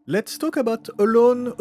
Let's talk about Alone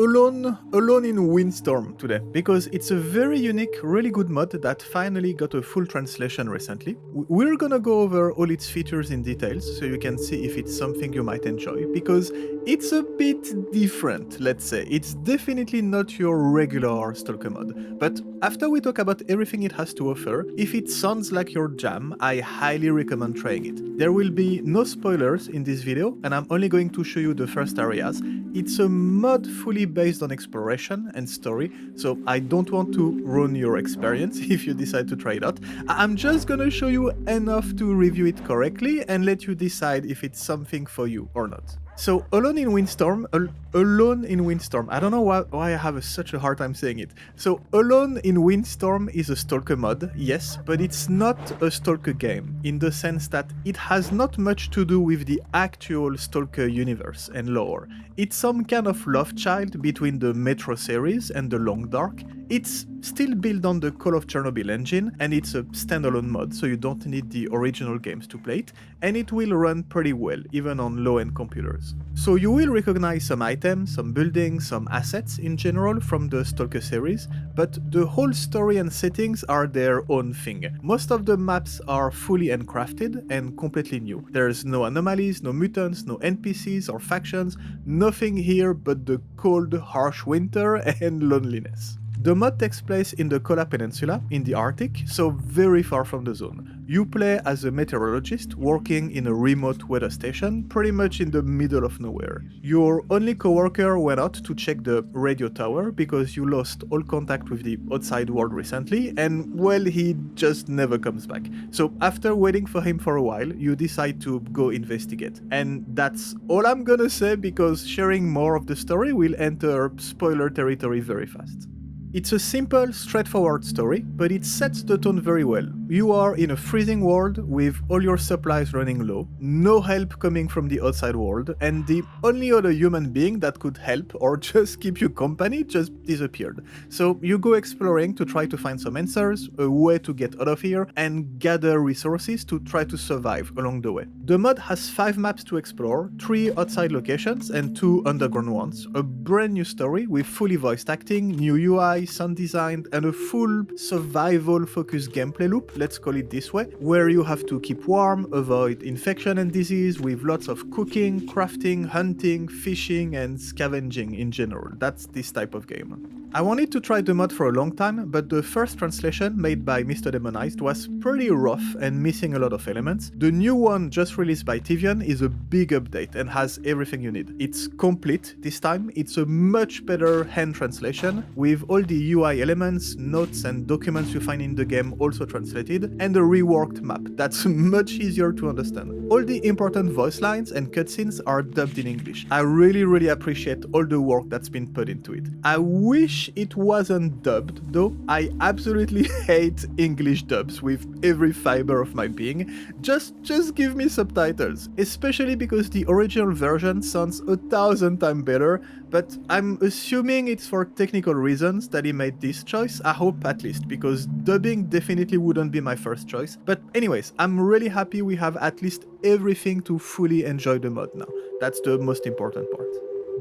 in Windstorm today, because it's a very unique, really good mod that finally got a full translation recently. We're gonna go over all its features in details so you can see if it's something you might enjoy, because it's a bit different, let's say. It's definitely not your regular Stalker mod, but after we talk about everything it has to offer, if it sounds like your jam, I highly recommend trying it. There will be no spoilers in this video, and I'm only going to show you the first areas. It's a mod fully based on exploration and story, so I don't want to ruin your experience if you decide to try it out. I'm just gonna show you enough to review it correctly and let you decide if it's something for you or not. So, Alone in Windstorm, I don't know why I have such a hard time saying it. So, Alone in Windstorm is a Stalker mod, yes, but it's not a Stalker game, in the sense that it has not much to do with the actual Stalker universe and lore. It's some kind of love child between the Metro series and the Long Dark. It's still built on the Call of Chernobyl engine, and it's a standalone mod, so you don't need the original games to play it, and it will run pretty well, even on low-end computers. So you will recognize some items, some buildings, some assets in general from the Stalker series, but the whole story and settings are their own thing. Most of the maps are fully handcrafted and completely new. There's no anomalies, no mutants, no NPCs or factions, nothing here but the cold, harsh winter and loneliness. The mod takes place in the Kola Peninsula in the Arctic, so very far from the zone. You play as a meteorologist working in a remote weather station, pretty much in the middle of nowhere. Your only coworker went out to check the radio tower because you lost all contact with the outside world recently, and well, he just never comes back. So after waiting for him for a while, you decide to go investigate. And that's all I'm gonna say, because sharing more of the story will enter spoiler territory very fast. It's a simple, straightforward story, but it sets the tone very well. You are in a freezing world with all your supplies running low, no help coming from the outside world, and the only other human being that could help or just keep you company just disappeared. So you go exploring to try to find some answers, a way to get out of here, and gather resources to try to survive along the way. The mod has 5 maps to explore, 3 outside locations and 2 underground ones, a brand new story with fully voiced acting, new UI, sound design, and a full survival-focused gameplay loop, let's call it this way, where you have to keep warm, avoid infection and disease, with lots of cooking, crafting, hunting, fishing, and scavenging in general. That's this type of game. I wanted to try the mod for a long time, but the first translation made by Mr. Demonized was pretty rough and missing a lot of elements. The new one just released by Tyvian is a big update and has everything you need. It's complete this time, it's a much better hand translation, with all the UI elements, notes and documents you find in the game also translated, and a reworked map that's much easier to understand. All the important voice lines and cutscenes are dubbed in English. I really appreciate all the work that's been put into it. I wish it wasn't dubbed, though. I absolutely hate English dubs with every fiber of my being. Just give me subtitles, especially because the original version sounds 1,000 times better, but I'm assuming it's for technical reasons that he made this choice. I hope, at least, because dubbing definitely wouldn't be my first choice. But anyways, I'm really happy we have at least everything to fully enjoy the mod now. That's the most important part.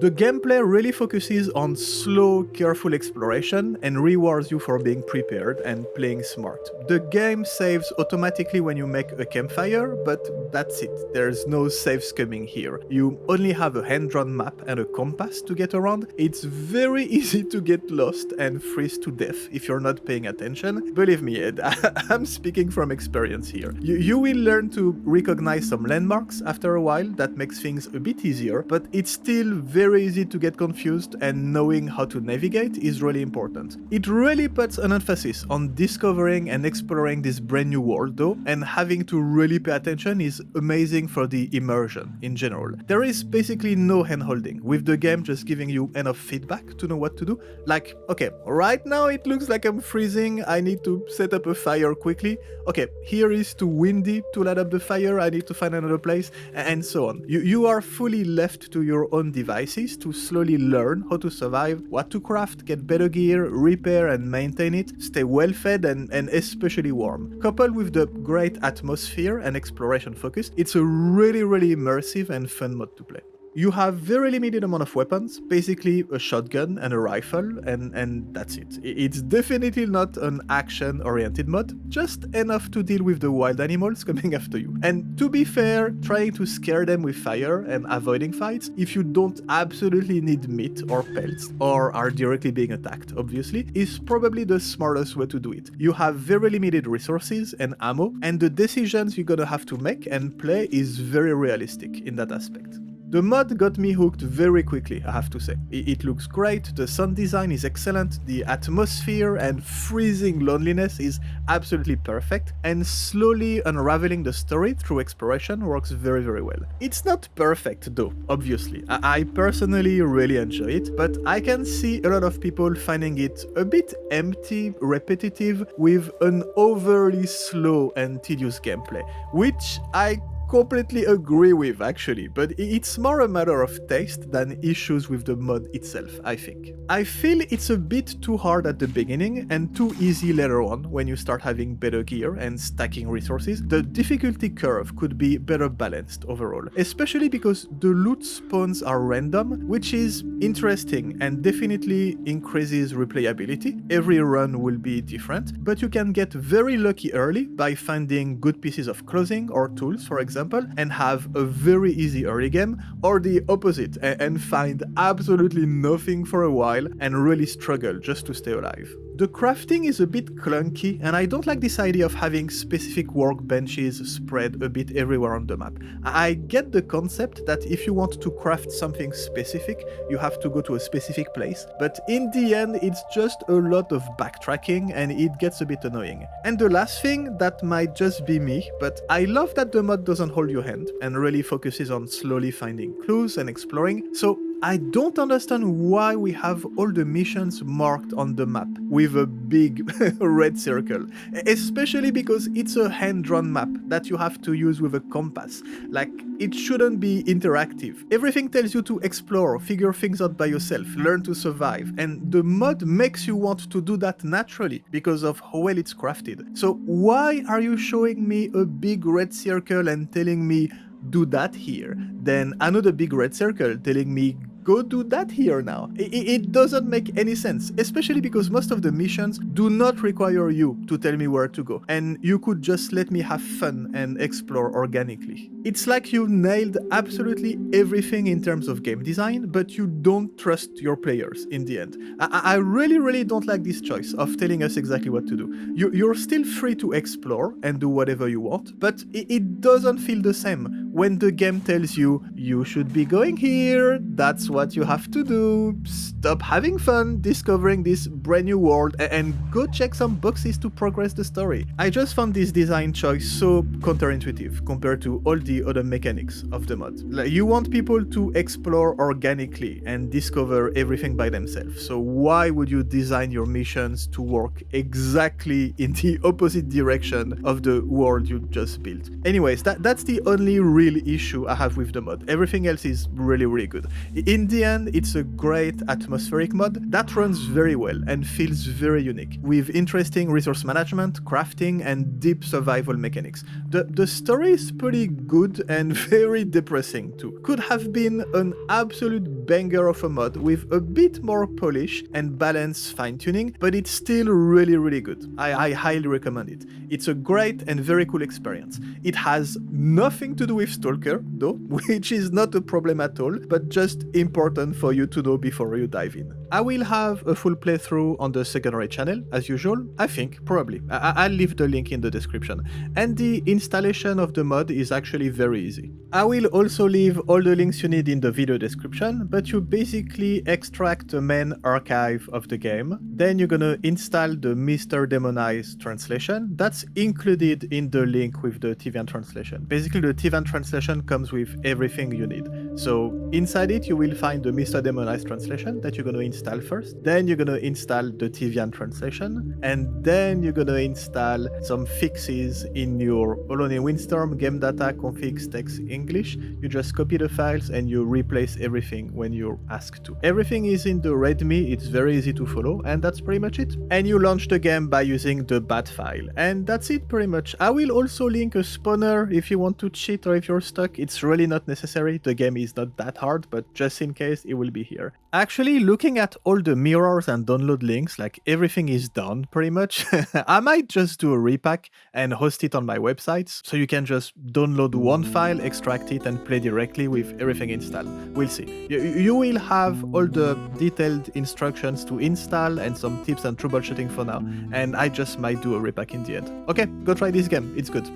The gameplay really focuses on slow, careful exploration and rewards you for being prepared and playing smart. The game saves automatically when you make a campfire, but that's it. There's no saves coming here. You only have a hand-drawn map and a compass to get around. It's very easy to get lost and freeze to death if you're not paying attention. Believe me, Ed, I'm speaking from experience here. You will learn to recognize some landmarks after a while. That makes things a bit easier, but it's still very easy to get confused, and knowing how to navigate is really important. It really puts an emphasis on discovering and exploring this brand new world though, and having to really pay attention is amazing for the immersion in general. There is basically no hand-holding, with the game just giving you enough feedback to know what to do. Like, okay, right now it looks like I'm freezing, I need to set up a fire quickly. Okay, here is too windy to light up the fire, I need to find another place, and so on. You are fully left to your own devices to slowly learn how to survive, what to craft, get better gear, repair and maintain it, stay well fed and especially warm. Coupled with the great atmosphere and exploration focus, it's a really immersive and fun mod to play. You have very limited amount of weapons, basically a shotgun and a rifle, and that's it. It's definitely not an action-oriented mod, just enough to deal with the wild animals coming after you. And to be fair, trying to scare them with fire and avoiding fights, if you don't absolutely need meat or pelts, or are directly being attacked, obviously, is probably the smartest way to do it. You have very limited resources and ammo, and the decisions you're gonna have to make and play is very realistic in that aspect. The mod got me hooked very quickly, I have to say. It looks great, the sound design is excellent, the atmosphere and freezing loneliness is absolutely perfect, and slowly unraveling the story through exploration works very, very well. It's not perfect though, obviously. I personally really enjoy it, but I can see a lot of people finding it a bit empty, repetitive, with an overly slow and tedious gameplay, which I completely agree with actually, but it's more a matter of taste than issues with the mod itself, I think. I feel it's a bit too hard at the beginning and too easy later on when you start having better gear and stacking resources. The difficulty curve could be better balanced overall, especially because the loot spawns are random, which is interesting and definitely increases replayability. Every run will be different, but you can get very lucky early by finding good pieces of clothing or tools, for example, and have a very easy early game, or the opposite and find absolutely nothing for a while and really struggle just to stay alive. The crafting is a bit clunky, and I don't like this idea of having specific workbenches spread a bit everywhere on the map. I get the concept that if you want to craft something specific, you have to go to a specific place, but in the end it's just a lot of backtracking and it gets a bit annoying. And the last thing, that might just be me, but I love that the mod doesn't hold your hand and really focuses on slowly finding clues and exploring, so I don't understand why we have all the missions marked on the map with a big red circle, especially because it's a hand-drawn map that you have to use with a compass. Like, it shouldn't be interactive. Everything tells you to explore, figure things out by yourself, learn to survive, and the mod makes you want to do that naturally because of how well it's crafted. So why are you showing me a big red circle and telling me do that here, then another big red circle telling me go do that here now? It doesn't make any sense, especially because most of the missions do not require you to tell me where to go, and you could just let me have fun and explore organically. It's like you nailed absolutely everything in terms of game design, but you don't trust your players in the end. I really don't like this choice of telling us exactly what to do. You're still free to explore and do whatever you want, but it doesn't feel the same when the game tells you, you should be going here, that's what you have to do, stop having fun discovering this brand new world and go check some boxes to progress the story. I just found this design choice so counterintuitive compared to all the other mechanics of the mod. Like, you want people to explore organically and discover everything by themselves, so why would you design your missions to work exactly in the opposite direction of the world you just built? Anyways, that's the only real issue I have with the mod. Everything else is really good. In the end, it's a great atmospheric mod that runs very well and feels very unique, with interesting resource management, crafting, and deep survival mechanics. The story is pretty good and very depressing too. Could have been an absolute banger of a mod with a bit more polish and balanced fine-tuning, but it's still really good. I highly recommend it. It's a great and very cool experience. It has nothing to do with STALKER though, which is not a problem at all, but just important for you to know before you dive in. I will have a full playthrough on the secondary channel, as usual, I think, probably. I'll leave the link in the description. And the installation of the mod is actually very easy. I will also leave all the links you need in the video description, but you basically extract the main archive of the game, then you're gonna install the Mr. Demonized translation. That's included in the link with the Tyvian translation. Basically, the Tyvian translation comes with everything you need. So inside it, you will find find the Mr. Demonized translation that you're going to install first. Then you're going to install the Tyvian translation. And then you're going to install some fixes in your Alone in Windstorm, game data, configs, text, English. You just copy the files and you replace everything when you're asked to. Everything is in the README. It's very easy to follow. And that's pretty much it. And you launch the game by using the bat file. And that's it pretty much. I will also link a spawner if you want to cheat or if you're stuck. It's really not necessary. The game is not that hard, but just in case, it will be here. Actually, looking at all the mirrors and download links, like everything is done pretty much. I might just do a repack and host it on my website, so you can just download one file, extract it, and play directly with everything installed. We'll see. You will have all the detailed instructions to install and some tips and troubleshooting for now, and I just might do a repack in the end. Okay, go try this game. It's good.